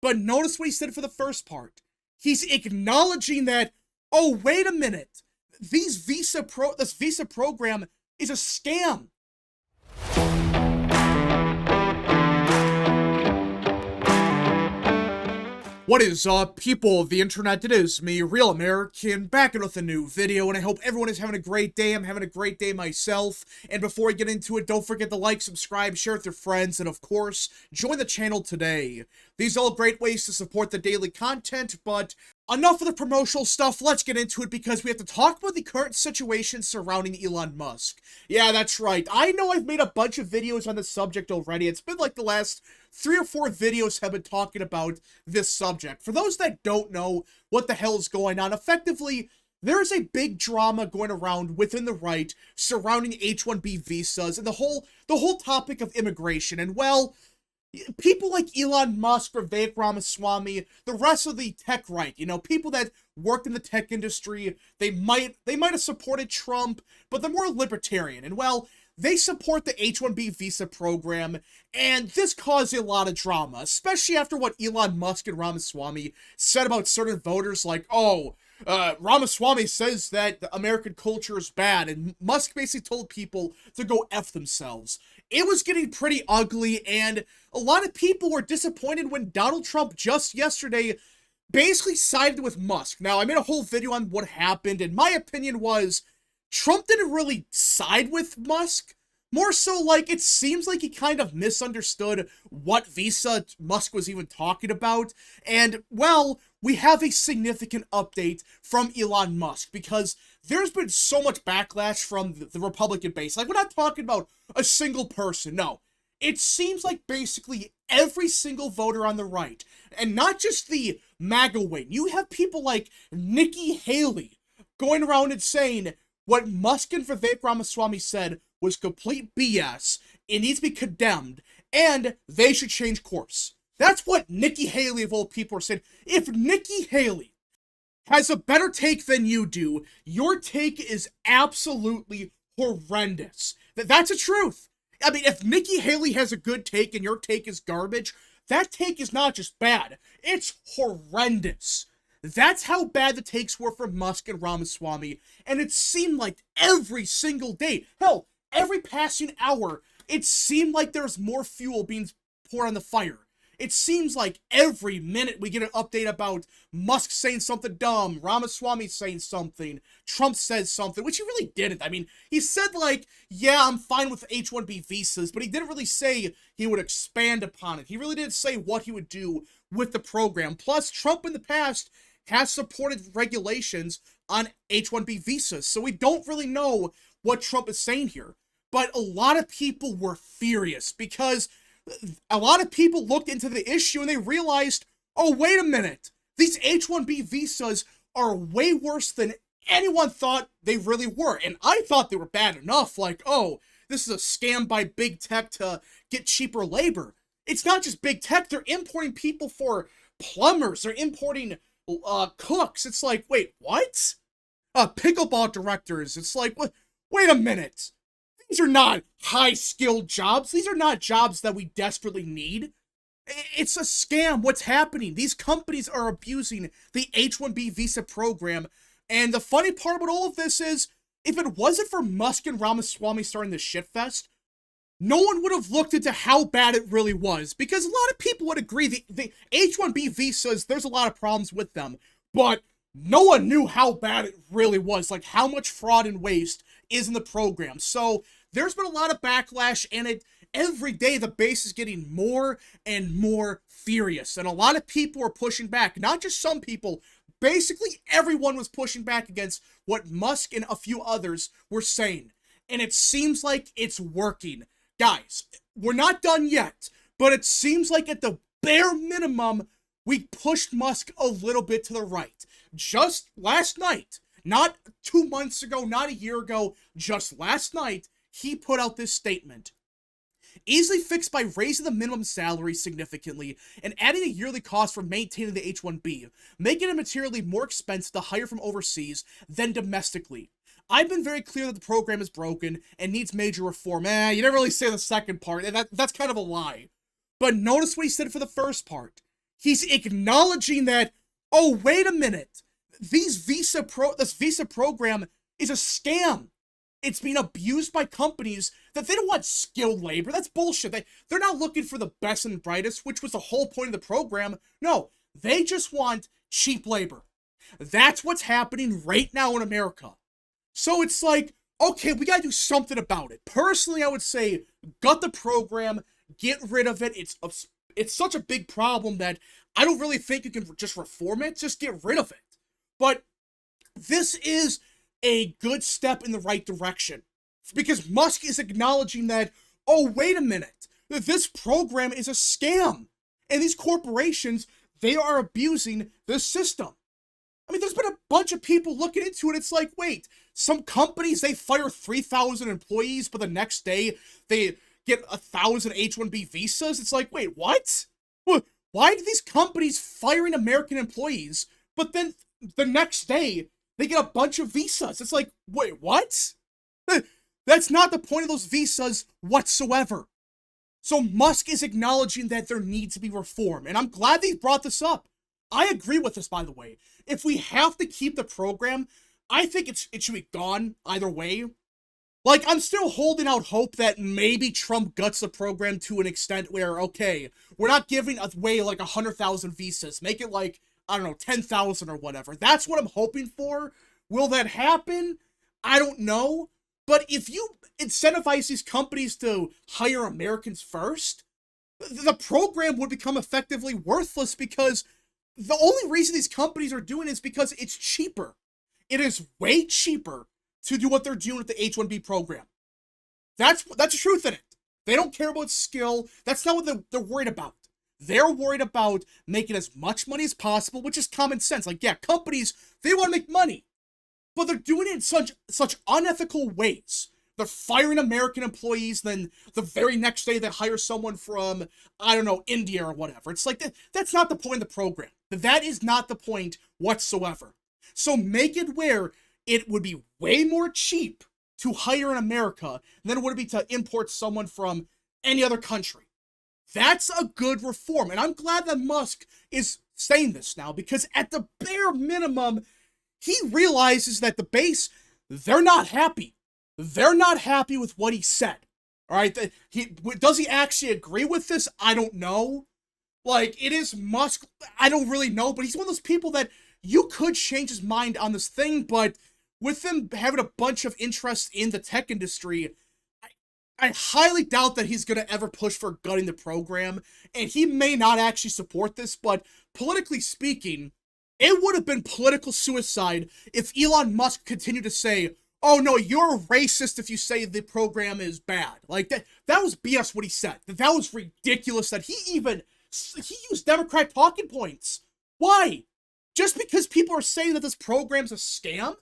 But notice what he said for the first part. He's acknowledging that, oh, wait a minute, this visa program is a scam. What is up, people of the internet? It is me, Real American, back in with a new video, and I hope everyone is having a great day. I'm having a great day myself, and before I get into it, don't forget to like, subscribe, share with your friends, and of course, join the channel today. These are all great ways to support the daily content, but enough of the promotional stuff, let's get into it because we have to talk about the current situation surrounding Elon Musk. Yeah, that's right. I know I've made a bunch of videos on this subject already. It's been like the last 3 or 4 videos have been talking about this subject. For those that don't know what the hell is going on, effectively, there is a big drama going around within the right surrounding H1B visas and the whole topic of immigration. And well, people like Elon Musk, Vivek Ramaswamy, the rest of the tech right, you know, people that work in the tech industry, they might have supported Trump, but they're more libertarian. And well, they support the H1B visa program, and this caused a lot of drama, especially after what Elon Musk and Ramaswamy said about certain voters, like, oh, Ramaswamy says that the American culture is bad, and Musk basically told people to go F themselves. It was getting pretty ugly, and a lot of people were disappointed when Donald Trump just yesterday basically sided with Musk. Now, I made a whole video on what happened, and my opinion was Trump didn't really side with Musk. More so, like, it seems like he kind of misunderstood what visa Musk was even talking about. And, well, we have a significant update from Elon Musk because there's been so much backlash from the Republican base. Like, we're not talking about a single person, no. It seems like basically every single voter on the right, and not just the MAGA wing. You have people like Nikki Haley going around and saying what Musk and Vivek Ramaswamy said was complete BS, it needs to be condemned, and they should change course. That's what Nikki Haley of all people are saying. If Nikki Haley has a better take than you do, your take is absolutely horrendous. That's the truth. I mean, if Nikki Haley has a good take and your take is garbage, that take is not just bad, it's horrendous. That's how bad the takes were from Musk and Ramaswamy, and it seemed like every single day, hell, every passing hour, it seemed like there was more fuel being poured on the fire. It seems like every minute we get an update about Musk saying something dumb, Ramaswamy saying something, Trump says something, which he really didn't. I mean, he said like, yeah, I'm fine with H1B visas, but he didn't really say he would expand upon it. He really didn't say what he would do with the program. Plus, Trump in the past has supported regulations on H1B visas, so we don't really know what Trump is saying here. But a lot of people were furious because a lot of people looked into the issue and they realized, oh, wait a minute, these H1B visas are way worse than anyone thought they really were. And I thought they were bad enough, like, oh, this is a scam by big tech to get cheaper labor. It's not just big tech, they're importing people for plumbers, they're importing cooks. It's like, wait, what? Pickleball directors. It's like, what? Wait a minute. These are not high-skilled jobs. These are not jobs that we desperately need. It's a scam. What's happening? These companies are abusing the H1B visa program. And the funny part about all of this is, if it wasn't for Musk and Ramaswamy starting this shitfest, no one would have looked into how bad it really was, because a lot of people would agree the H1B visas, there's a lot of problems with them, but no one knew how bad it really was, like how much fraud and waste is in the program. So there's been a lot of backlash, and every day the base is getting more and more furious, and a lot of people are pushing back, not just some people. Basically everyone was pushing back against what Musk and a few others were saying, and it seems like it's working. Guys, we're not done yet, but it seems like at the bare minimum, we pushed Musk a little bit to the right. Just last night, not 2 months ago, not a year ago, just last night, he put out this statement. Easily fixed by raising the minimum salary significantly and adding a yearly cost for maintaining the H1B, making it materially more expensive to hire from overseas than domestically. I've been very clear that the program is broken and needs major reform. You never really say the second part, and that's kind of a lie. But notice what he said for the first part. He's acknowledging that, oh, wait a minute, this visa program is a scam. It's being abused by companies that they don't want skilled labor. That's bullshit. They're not looking for the best and brightest, which was the whole point of the program. No, they just want cheap labor. That's what's happening right now in America. So it's like, okay, we gotta do something about it. Personally, I would say, gut the program, get rid of it. It's such a big problem that I don't really think you can just reform it. Just get rid of it. But this is a good step in the right direction, because Musk is acknowledging that, oh, wait a minute, this program is a scam, and these corporations, they are abusing the system. I mean, there's been a bunch of people looking into it. It's like, wait, some companies, they fire 3,000 employees, but the next day they get 1,000 H1B visas. It's like, wait, what? Why do these companies firing American employees, but then the next day they get a bunch of visas? It's like, wait, what? That's not the point of those visas whatsoever. So Musk is acknowledging that there needs to be reform, and I'm glad they brought this up. I agree with this, by the way. If we have to keep the program, I think it should be gone either way. Like, I'm still holding out hope that maybe Trump guts the program to an extent where, okay, we're not giving away like 100,000 visas. Make it like, I don't know, 10,000 or whatever. That's what I'm hoping for. Will that happen? I don't know. But if you incentivize these companies to hire Americans first, the program would become effectively worthless, because the only reason these companies are doing it is because it's cheaper. It is way cheaper to do what they're doing with the H1B program. That's the truth in it. They don't care about skill. That's not what they're worried about. They're worried about making as much money as possible, which is common sense. Like, yeah, companies, they want to make money, but they're doing it in such unethical ways. They're firing American employees, then the very next day they hire someone from, I don't know, India or whatever. It's like, that's not the point of the program. That is not the point whatsoever. So make it where it would be way more cheap to hire in America than it would be to import someone from any other country. That's a good reform, and I'm glad that Musk is saying this now, because at the bare minimum, he realizes that the base, they're not happy. They're not happy with what he said. All right, does he actually agree with this? I don't know. Like, it is Musk. I don't really know, but he's one of those people that you could change his mind on this thing, but with him having a bunch of interest in the tech industry, I highly doubt that he's going to ever push for gutting the program, and he may not actually support this, but politically speaking, it would have been political suicide if Elon Musk continued to say, oh no, you're racist if you say the program is bad. Like, that was BS what he said. That was ridiculous that he used Democrat talking points. Why? Just because people are saying that this program's a scam?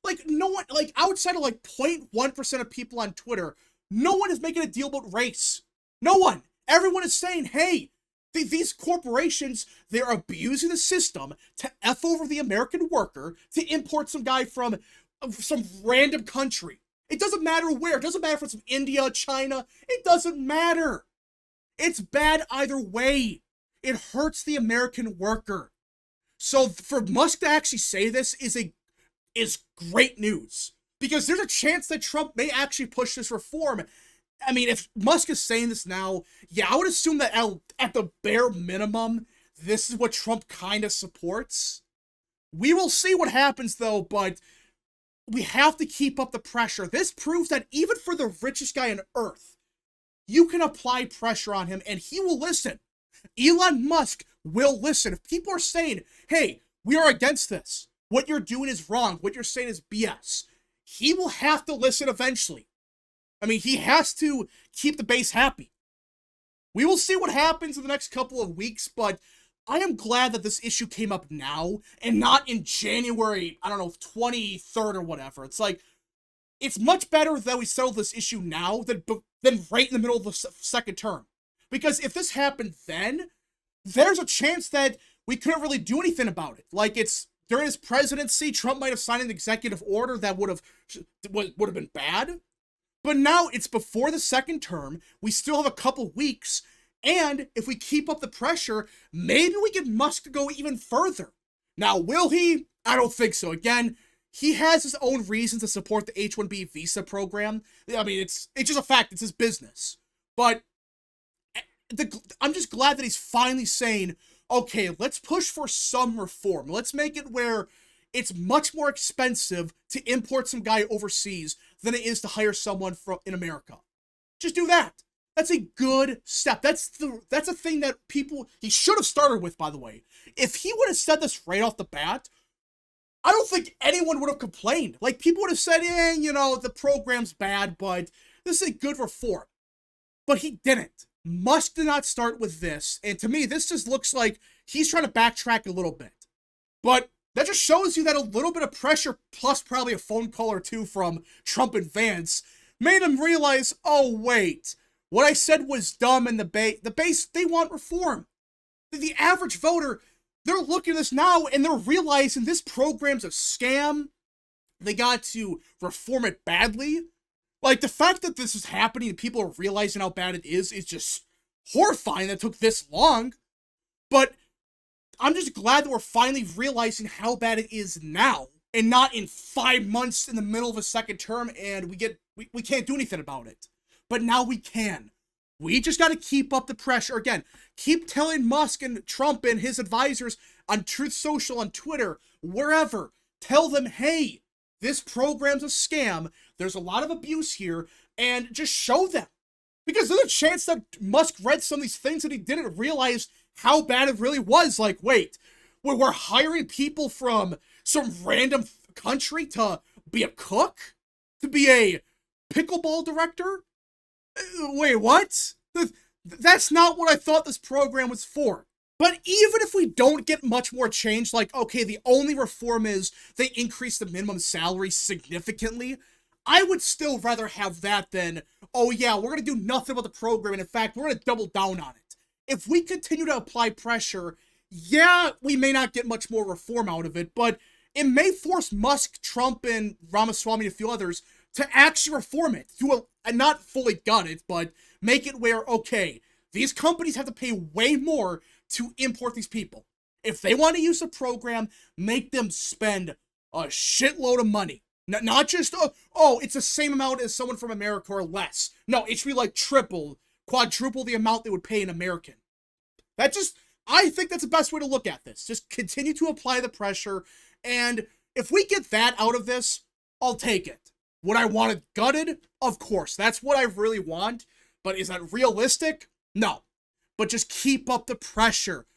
Like, no one, like, outside of like 0.1% of people on Twitter, no one is making a deal about race. No one. Everyone is saying, hey, these corporations, they're abusing the system to F over the American worker, to import some guy from some random country. It doesn't matter where. It doesn't matter if it's from India, China. It doesn't matter. It's bad either way. It hurts the American worker. So for Musk to actually say this is great news, because there's a chance that Trump may actually push this reform. I mean, if Musk is saying this now, yeah, I would assume that at the bare minimum, this is what Trump kind of supports. We will see what happens, though, but we have to keep up the pressure. This proves that even for the richest guy on earth, you can apply pressure on him, and he will listen. Elon Musk will listen. If people are saying, hey, we are against this, what you're doing is wrong, what you're saying is BS, he will have to listen eventually. I mean, he has to keep the base happy. We will see what happens in the next couple of weeks, but I am glad that this issue came up now and not in January, I don't know, 23rd or whatever. It's like, it's much better that we settle this issue now than right in the middle of the second term. Because if this happened then, there's a chance that we couldn't really do anything about it. Like, it's during his presidency, Trump might have signed an executive order that would have been bad. But now it's before the second term. We still have a couple weeks. And if we keep up the pressure, maybe we get Musk to go even further. Now, will he? I don't think so. Again, he has his own reasons to support the H1B visa program. I mean, it's just a fact. It's his business. But I'm just glad that he's finally saying, okay, let's push for some reform. Let's make it where it's much more expensive to import some guy overseas than it is to hire someone in America. Just do that. That's a good step. That's a thing that he should have started with, by the way. If he would have said this right off the bat, I don't think anyone would have complained. Like, people would have said, the program's bad, but this is a good reform. But he didn't. Musk did not start with this. And to me, this just looks like he's trying to backtrack a little bit. But that just shows you that a little bit of pressure, plus probably a phone call or two from Trump and Vance, made him realize, oh, wait, what I said was dumb, and the base, they want reform. The average voter, they're looking at this now, and they're realizing this program's a scam. They got to reform it badly. Like, the fact that this is happening and people are realizing how bad it is just horrifying that it took this long. But I'm just glad that we're finally realizing how bad it is now, and not in 5 months in the middle of a second term, and we can't do anything about it. But now we can. We just got to keep up the pressure. Again, keep telling Musk and Trump and his advisors on Truth Social, on Twitter, wherever. Tell them, hey, this program's a scam. There's a lot of abuse here. And just show them. Because there's a chance that Musk read some of these things and he didn't realize how bad it really was. Like, wait, we're hiring people from some random country to be a cook? To be a pickleball director? Wait, what? That's not what I thought this program was for. But even if we don't get much more change, like, okay, the only reform is they increase the minimum salary significantly, I would still rather have that than, oh yeah, we're going to do nothing about the program, and in fact, we're going to double down on it. If we continue to apply pressure, yeah, we may not get much more reform out of it, but it may force Musk, Trump, and Ramaswamy and a few others to actually reform it, not fully gut it, but make it where, okay, these companies have to pay way more to import these people. If they want to use the program, make them spend a shitload of money. Not just, oh, it's the same amount as someone from America or less. No, it should be like triple, quadruple the amount they would pay an American. I think that's the best way to look at this. Just continue to apply the pressure, and if we get that out of this, I'll take it. Would I want it gutted? Of course. That's what I really want. But is that realistic? No. But just keep up the pressure.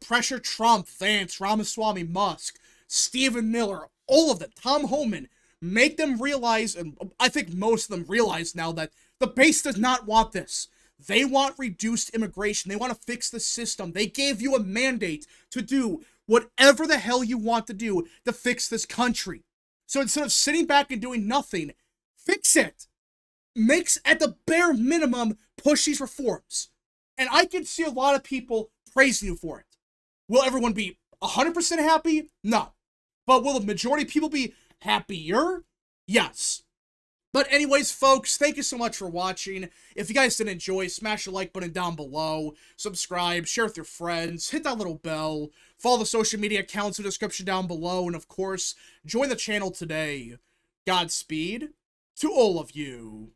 Pressure Trump, Vance, Ramaswamy, Musk, Stephen Miller, all of them, Tom Homan. Make them realize, and I think most of them realize now, that the base does not want this. They want reduced immigration. They want to fix the system. They gave you a mandate to do whatever the hell you want to do to fix this country. So instead of sitting back and doing nothing, fix it. Makes, at the bare minimum, push these reforms. And I can see a lot of people praising you for it. Will everyone be 100% happy? No. But will the majority of people be happier? Yes. But anyways, folks, thank you so much for watching. If you guys did enjoy, smash the like button down below, subscribe, share with your friends, hit that little bell, follow the social media accounts in the description down below, and of course, join the channel today. Godspeed to all of you.